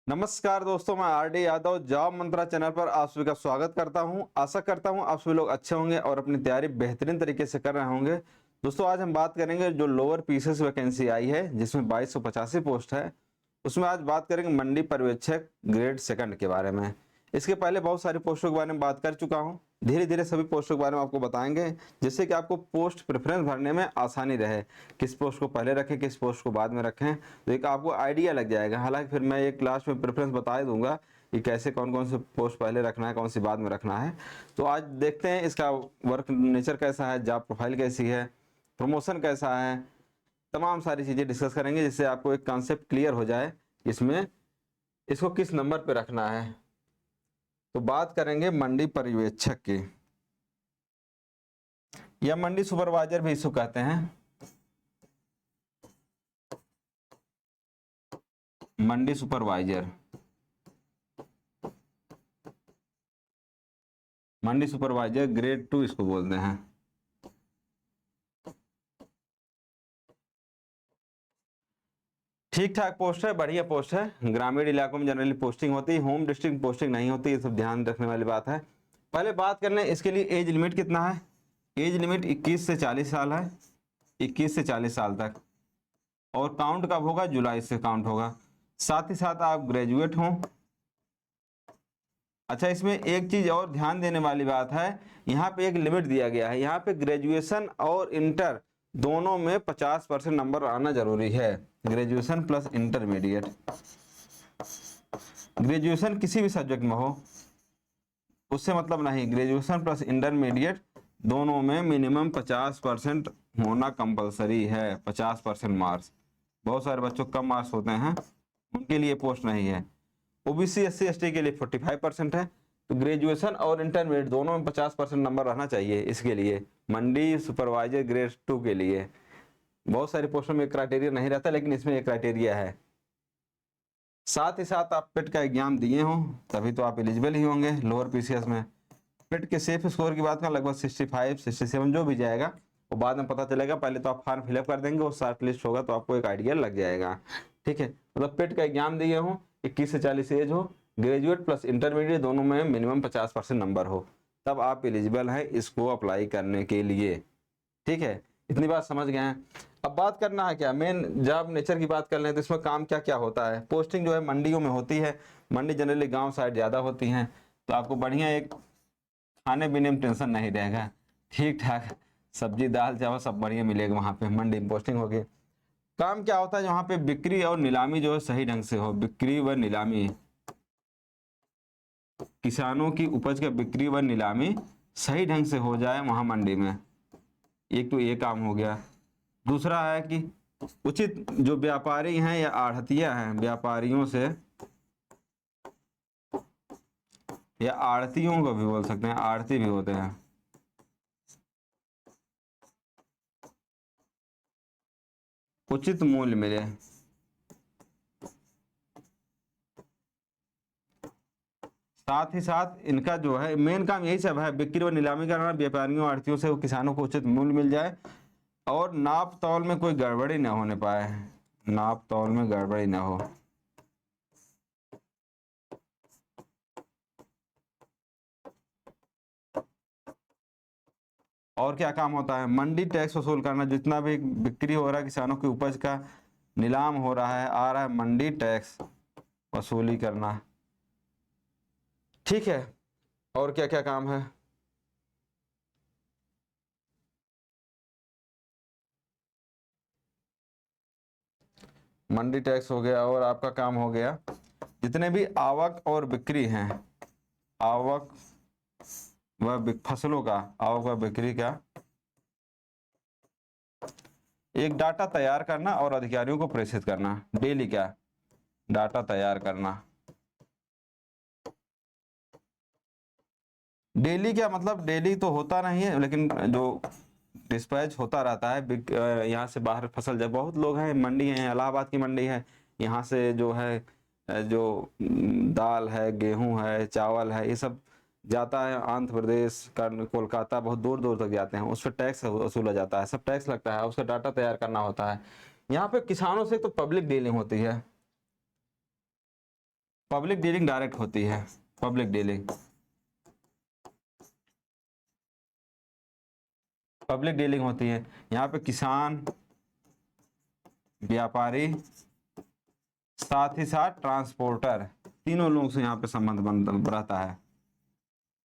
नमस्कार दोस्तों, मैं आरडी यादव जॉब मंत्रा चैनल पर आप सभी का स्वागत करता हूं। आशा करता हूं आप सभी लोग अच्छे होंगे और अपनी तैयारी बेहतरीन तरीके से कर रहे होंगे। दोस्तों आज हम बात करेंगे जो लोअर पीसीएस वैकेंसी आई है जिसमें 2285 पोस्ट है, उसमें आज बात करेंगे मंडी पर्यवेक्षक ग्रेड सेकंड के बारे में। इसके पहले बहुत सारी पोस्टों के बारे में बात कर चुका हूँ। धीरे धीरे सभी पोस्टों के बारे में आपको बताएंगे जिससे कि आपको पोस्ट प्रेफरेंस भरने में आसानी रहे, किस पोस्ट को पहले रखें किस पोस्ट को बाद में रखें, तो एक आपको आइडिया लग जाएगा। हालांकि फिर मैं एक क्लास में प्रेफरेंस बता ही दूंगा कि कैसे कौन कौन से पोस्ट पहले रखना है, कौन सी बाद में रखना है। तो आज देखते हैं इसका वर्क नेचर कैसा है, जॉब प्रोफाइल कैसी है, प्रमोशन कैसा है, तमाम सारी चीज़ें डिस्कस करेंगे जिससे आपको एक कॉन्सेप्ट क्लियर हो जाए इसमें इसको किस नंबर पे रखना है। तो बात करेंगे मंडी पर्यवेक्षक की या मंडी सुपरवाइजर भी इसको कहते हैं। मंडी सुपरवाइजर, मंडी सुपरवाइजर ग्रेड 2 इसको बोलते हैं। ठीक ठाक पोस्ट है, बढ़िया पोस्ट है। ग्रामीण इलाकों में जनरली पोस्टिंग होती है, होम डिस्ट्रिक्ट पोस्टिंग नहीं होती, ये सब ध्यान रखने वाली बात है। पहले बात कर लें इसके लिए एज लिमिट कितना है। एज लिमिट 21 से 40 साल है, 21 से 40 साल तक। और काउंट कब होगा? जुलाई से काउंट होगा। साथ ही साथ आप ग्रेजुएट हों। अच्छा, इसमें एक चीज और ध्यान देने वाली बात है, यहाँ पे एक लिमिट दिया गया है। यहाँ पे ग्रेजुएशन और इंटर दोनों में 50% नंबर आना जरूरी है। ग्रेजुएशन प्लस इंटरमीडिएट, ग्रेजुएशन किसी भी सब्जेक्ट में हो उससे मतलब नहीं, ग्रेजुएशन प्लस इंटरमीडिएट दोनों में मिनिमम 50% होना कंपलसरी है। 50% मार्क्स, बहुत सारे बच्चों कम मार्क्स होते हैं उनके लिए पोस्ट नहीं है। ओबीसी एससी एसटी के लिए 45% है। तो ग्रेजुएशन और इंटरमीडिएट दोनों में 50% नंबर रहना चाहिए। इसके लिए मंडी सुपरवाइजर ग्रेड 2 के लिए बहुत सारी पोस्टों में क्राइटेरिया नहीं रहता, लेकिन इसमें एक क्राइटेरिया है। साथ ही साथ आप पेट का एग्जाम दिए हों तभी तो आप एलिजिबल ही होंगे लोअर पीसीएस में। पेट के सेफ स्कोर की बात करें, लगभग 65 67 जो भी जाएगा वो बाद में पता चलेगा। पहले तो आप फॉर्म फिलअप कर देंगे, वो शॉर्ट लिस्ट होगा तो आपको एक आइडिया लग जाएगा। ठीक है, मतलब पेट का एग्जाम दिए हो, 21 से 40 एज हो, ग्रेजुएट प्लस इंटरमीडिएट दोनों में मिनिमम 50% नंबर हो, तब आप एलिजिबल हैं इसको अप्लाई करने के लिए। ठीक है, इतनी बात समझ गए हैं। अब बात करना है क्या, मेन जॉब नेचर की बात कर लें तो इसमें काम क्या क्या होता है। पोस्टिंग जो है मंडियों में होती है। मंडी जनरली गांव साइड ज़्यादा होती हैं, तो आपको बढ़िया एक खाने पीने में टेंशन नहीं रहेगा। ठीक ठाक सब्जी दाल चावल सब बढ़िया मिलेगा वहाँ पे। मंडी में पोस्टिंग होगी। काम क्या होता है, जहाँ पे बिक्री और नीलामी जो है सही ढंग से हो। बिक्री व नीलामी, किसानों की उपज का बिक्री व नीलामी सही ढंग से हो जाए वहाँ मंडी में। एक तो ये काम हो गया। दूसरा है कि उचित जो व्यापारी हैं या आढ़तिया हैं, व्यापारियों से या आड़तियों को भी बोल सकते हैं, आड़ती भी होते हैं, उचित मूल्य मिले। साथ ही साथ इनका जो है मेन काम यही सब है, बिक्री और नीलामी करना, व्यापारियों आड़तियों से किसानों को उचित मूल्य मिल जाए और नाप तौल में कोई गड़बड़ी ना होने पाए, नाप तौल में गड़बड़ी ना हो। और क्या काम होता है, मंडी टैक्स वसूल करना। जितना भी बिक्री हो रहा है किसानों की उपज का, नीलाम हो रहा है, आ रहा है, मंडी टैक्स वसूली करना। ठीक है, और क्या क्या काम है। मंडी टैक्स हो गया और आपका काम हो गया जितने भी आवक और बिक्री हैं, आवक व फसलों का आवक व बिक्री का एक डाटा तैयार करना और अधिकारियों को प्रेषित करना। डेली क्या डाटा तैयार करना। डेली क्या मतलब, डेली तो होता नहीं है लेकिन जो डिस्पैच होता रहता है यहाँ से बाहर फसल। जब बहुत लोग हैं, मंडी है, इलाहाबाद की मंडी है, यहाँ से जो है जो दाल है, गेहूं है, चावल है, ये सब जाता है आंध्र प्रदेश, कोलकाता, बहुत दूर दूर तक जाते हैं। उस पर टैक्स वसूला जाता है, सब टैक्स लगता है, उसका डाटा तैयार करना होता है। यहाँ पे किसानों से तो पब्लिक डीलिंग होती है। पब्लिक डीलिंग डायरेक्ट होती है, पब्लिक डीलिंग, पब्लिक डीलिंग होती है। यहाँ पे किसान, व्यापारी, साथ ही साथ ट्रांसपोर्टर, तीनों लोगों से यहाँ पे संबंध बन रहता है।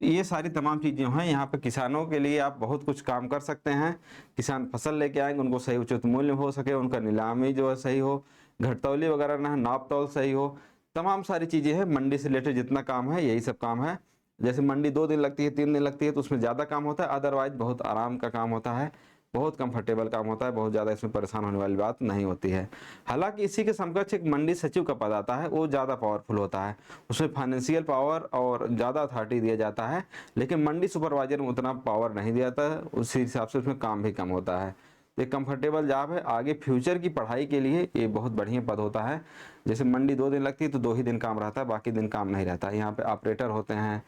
ये सारी तमाम चीजें हैं। यहाँ पे किसानों के लिए आप बहुत कुछ काम कर सकते हैं। किसान फसल लेके आएंगे, उनको सही उचित मूल्य हो सके, उनका नीलामी जो है सही हो, घटतौली वगैरह ना, नाप तौल सही हो, तमाम सारी चीजें हैं। मंडी से रिलेटेड जितना काम है यही सब काम है। जैसे मंडी 2 दिन लगती है, 3 दिन लगती है, तो उसमें ज़्यादा काम होता है। अदरवाइज बहुत आराम का काम होता है, बहुत कंफर्टेबल काम होता है, बहुत ज़्यादा इसमें परेशान होने वाली बात नहीं होती है। हालांकि इसी के समकक्ष एक मंडी सचिव का पद आता है, वो ज़्यादा पावरफुल होता है, उसमें फाइनेंशियल पावर और ज़्यादा अथॉरिटी दिया जाता है। लेकिन मंडी सुपरवाइजर में उतना पावर नहीं दिया जाता है, उसी हिसाब से उसमें काम भी कम होता है। ये कंफर्टेबल जॉब है। आगे फ्यूचर की पढ़ाई के लिए ये बहुत बढ़िया पद होता है। जैसे मंडी 2 दिन लगती है तो 2 ही दिन काम रहता है, बाकी दिन काम नहीं रहता। यहाँ पे ऑपरेटर होते हैं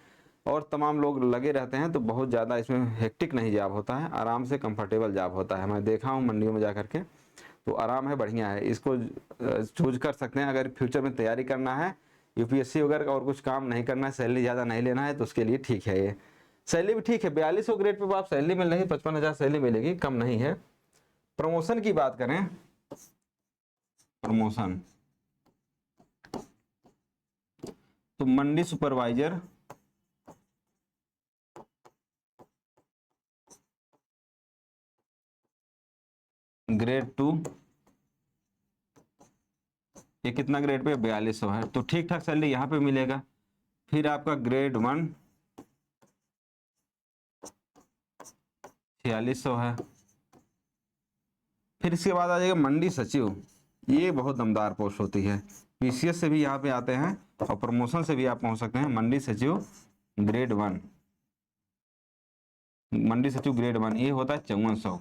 और तमाम लोग लगे रहते हैं, तो बहुत ज़्यादा इसमें हेक्टिक नहीं जॉब होता है, आराम से कंफर्टेबल जॉब होता है। मैं देखा हूँ मंडियों में जा करके, तो आराम है, बढ़िया है। इसको चूज कर सकते हैं। अगर फ्यूचर में तैयारी करना है, यूपीएससी वगैरह और कुछ काम नहीं करना है, सैलरी ज़्यादा नहीं लेना है, तो उसके लिए ठीक है। ये सैलरी भी ठीक है, 4200 ग्रेड पे आप सैलरी मिल रही, 55,000 सैलरी मिलेगी, कम नहीं है। प्रमोशन की बात करें, प्रमोशन तो मंडी सुपरवाइजर ग्रेड 2, ये कितना ग्रेड पे, 4200 है, तो ठीक ठाक सैलरी यहाँ पे मिलेगा। फिर आपका ग्रेड 1 4600 है। फिर इसके बाद आ जाएगा मंडी सचिव, ये बहुत दमदार पोस्ट होती है। पीसीएस से भी यहाँ पे आते हैं और प्रमोशन से भी आप पहुंच सकते हैं। मंडी सचिव ग्रेड 1, मंडी सचिव ग्रेड 1, ये होता है 5400।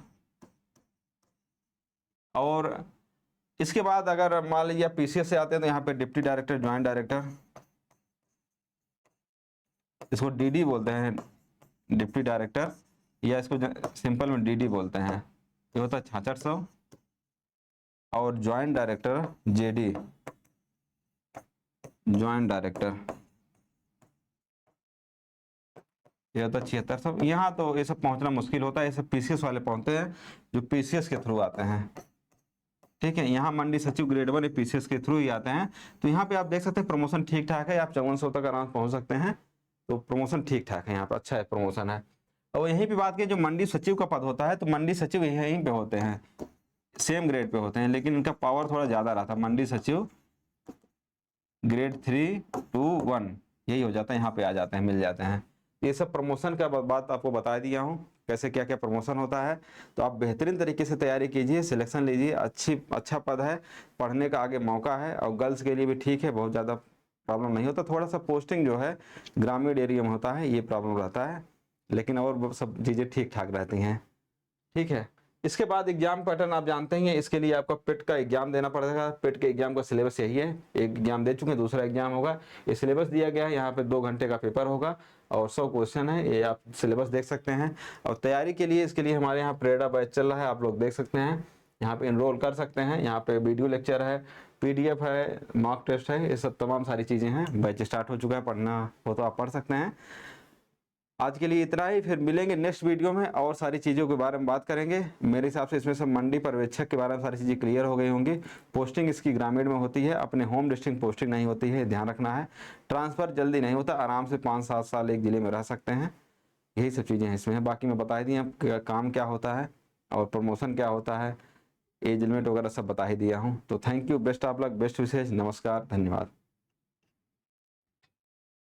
और इसके बाद अगर मान लीजिए आप पीसीएस से आते हैं तो यहाँ पे डिप्टी डायरेक्टर, ज्वाइंट डायरेक्टर, इसको डीडी बोलते हैं, डिप्टी डायरेक्टर, या इसको सिंपल में डीडी बोलते हैं, ये होता है 6600। और joint director JD, joint director, ये होता है 7600। यहाँ तो ये सब पहुंचना मुश्किल होता है, ये सब पीसीएस वाले पहुंचते हैं जो पीसीएस के थ्रू आते हैं। ठीक है, यहाँ मंडी सचिव ग्रेड 1 पीसीएस के थ्रू ही आते हैं। तो यहाँ पे आप देख सकते हैं प्रमोशन ठीक ठाक है, आप 5400 तक आराम पहुंच सकते हैं। तो प्रमोशन ठीक ठाक है, यहाँ पे अच्छा है, प्रमोशन है। और यहीं पे बात की जो मंडी सचिव का पद होता है, तो मंडी सचिव यहीं पे होते हैं, सेम ग्रेड पे होते हैं, लेकिन इनका पावर थोड़ा ज्यादा रहता है। मंडी सचिव ग्रेड 3, 2, 1 यही हो जाता है, यहाँ पे आ जाते हैं, मिल जाते हैं। ये सब प्रमोशन का बात आपको बता दिया हूँ, कैसे क्या क्या प्रमोशन होता है। तो आप बेहतरीन तरीके से तैयारी कीजिए, सिलेक्शन लीजिए, अच्छा पद है, पढ़ने का आगे मौका है। और गर्ल्स के लिए भी ठीक है, बहुत ज़्यादा प्रॉब्लम नहीं होता। थोड़ा सा पोस्टिंग जो है ग्रामीण एरिया में होता है, ये प्रॉब्लम रहता है, लेकिन और सब चीज़ें ठीक ठाक रहती हैं। ठीक है, इसके बाद एग्जाम पैटर्न आप जानते ही हैं। इसके लिए आपका पेट का एग्जाम देना पड़ेगा। पेट के एग्जाम का सिलेबस यही है, एक एग्जाम दे चुके हैं, दूसरा एग्जाम होगा। ये सिलेबस दिया गया है, यहाँ पे 2 घंटे का पेपर होगा और 100 क्वेश्चन है, ये आप सिलेबस देख सकते हैं। और तैयारी के लिए, इसके लिए हमारे यहाँ प्रेरणा बैच चल रहा है, आप लोग देख सकते हैं, यहाँ पे इनरोल कर सकते हैं। यहाँ पे वीडियो लेक्चर है, पीडीएफ है, मॉक टेस्ट है, ये सब तमाम सारी चीज़ें हैं। बैच स्टार्ट हो चुका है, पढ़ना हो तो आप पढ़ सकते हैं। आज के लिए इतना ही, फिर मिलेंगे नेक्स्ट वीडियो में और सारी चीज़ों के बारे में बात करेंगे। मेरे हिसाब से इसमें सब मंडी पर्यवेक्षक के बारे में सारी चीज़ें क्लियर हो गई होंगी। पोस्टिंग इसकी ग्रामीण में होती है, अपने होम डिस्ट्रिक्ट पोस्टिंग नहीं होती है, ध्यान रखना है। ट्रांसफ़र जल्दी नहीं होता, आराम से 5-7 साल एक जिले में रह सकते हैं। यही सब चीज़ें हैं इसमें, बाकी मैं बता दी काम क्या होता है और प्रमोशन क्या होता है, एज लिमिट वगैरह सब बता ही दिया हूँ। तो thank you, best of luck, best wishes, नमस्कार, धन्यवाद।